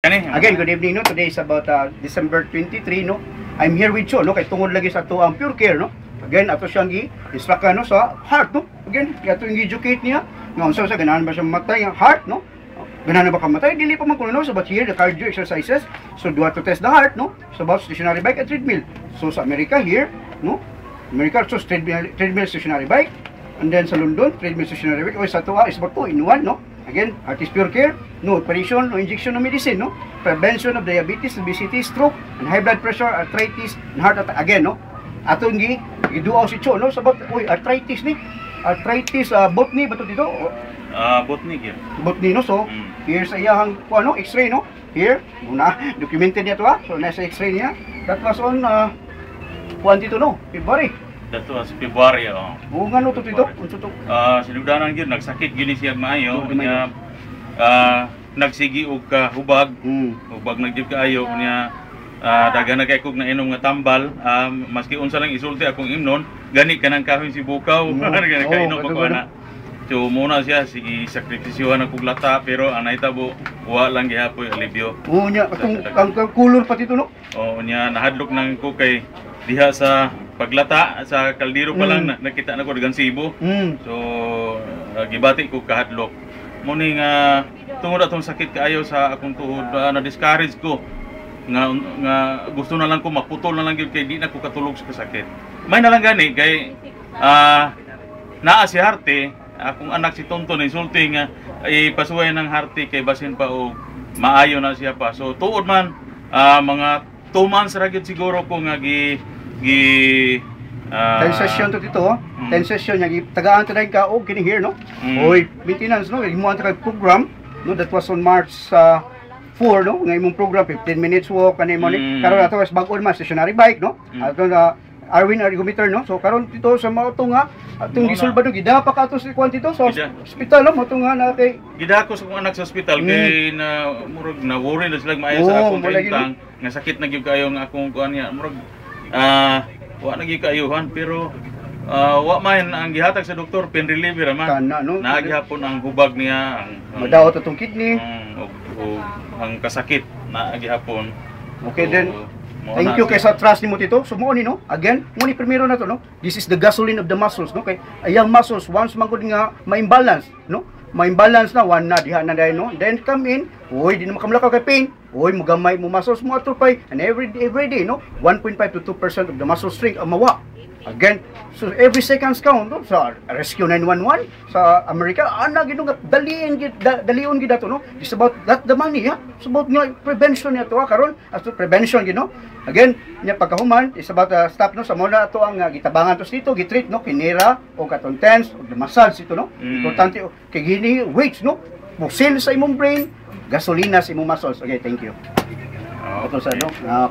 Again, good evening, no. Today is about December 23, no. I'm here with Cho, no, kay tungod lagi sa to ang Pure Care, no. Again, ato siyang gi-instruct no sa heart, no. Again, ato yung educate niya, nga unsa sa ganahan ba siya mamatay ang heart, no. Ganahan ba ka mamatay? Dili pa man kuno, no. So but here the cardio exercises, so do to test the heart, no. So about stationary bike at treadmill. So sa America here, no. America so treadmill stationary bike, and then sa London treadmill stationary bike. O sa to is about 2-in-1, no. Again, heart is Pure Care, no operation, no injection, no medicine, no? Prevention of diabetes, obesity, stroke, and high blood pressure, arthritis, and heart attack. Again, no? Atong giduaw si Cho, no? Sabat, uy, arthritis ni. Arthritis, botany, bato dito? Botany, yeah. Botany, no? So, here's sa iyang, ano, x-ray, no? Here, muna, documented niya to, ha? So, nasa x-ray niya. That was on, dito, no? February. That was February, oh. Oo nga, no, to dito? Unso to? Sinugdanan yun, nagsakit yun siya maayo. Kanya, nagsigi og hubag. Hubag nagdib kaayo. Kanya, dagan na kay kog na inom nga tambal. Maski unsa lang isulti akong imnon, gani ka ng kahoy si bukaw. Gani ka inom ko na. So, muna siya, sige, sakripisyohan akong lata, pero ang naitabo, wa lang gihapoy alibyo. Oo niya, ang kulor pati to, no? Oo niya, nahadlok nang ko kay diha sa paglata sa kaldero pa lang nakita na ko dagang sibo. So gibati ko kahadlok. Muni nga tungod atong sakit kaayo sa akong tuhod, na discourage ko nga gusto na lang ko maputol na lang gyud kay di na ko katulog sa sakit. May na lang gani kay naa si Harte, akong anak si Tonton insulting nga ipasuway ng Harte kay basin pa og maayo na siya pa. So tuod man mga 2 months ra gyud siguro ko nga 10 session to dito, 10 session niya tagaan to ka og kini here, no. Oy, maintenance, no, imo ang program, no, that was on March 4, no, nga imong program 15 minutes walk kanimo ni karon ato is bag-on man stationary bike, no. Ato na Arwin ergometer, no. So karon dito sa mga to nga atong gisulbad og gidapa ka ato sa kwan dito sa hospital, no, mo to nga na kay gidako sa akong anak sa hospital kay na murag na worry na sila maayo sa akong tintang nga sakit na gyud kayo nga akong kuan niya murag wa na gyud kaayuhan pero wa man ang gihatag sa doktor pain reliever man no? Naagihapon ang hubag niya ang madawat atong kidney o ang kasakit naagihapon. Okay, then thank you kay sa trust nimo tito. So mo ni, no, again mo ni primero na to, no, this is the gasoline of the muscles, no, kay ayang muscles once man gud nga ma-imbalance, no, ma-imbalance na one na diha na dai, no, then come in, oy di na makamlakaw kay pain, oy mugamay mo muscles mo atrophy, and every day, no, 1.5 to 2% of the muscle strength ang mawa. Again, so every seconds count, no? Sa Rescue 911 sa America, ana gid nga dalion gid ato, no. It's about that the money, ha. It's about nga prevention niya to, karon as to prevention gid, no. Again, nya pagkahuman is about stop, no, sa muna ato ang gitabangan to dito, gitreat, no, kinera o katon tense o the massage ito, no. Importante kay gini weights, no. Musil sa imong brain, gasolina sa imong muscles. Okay, thank you. Ito sa, no.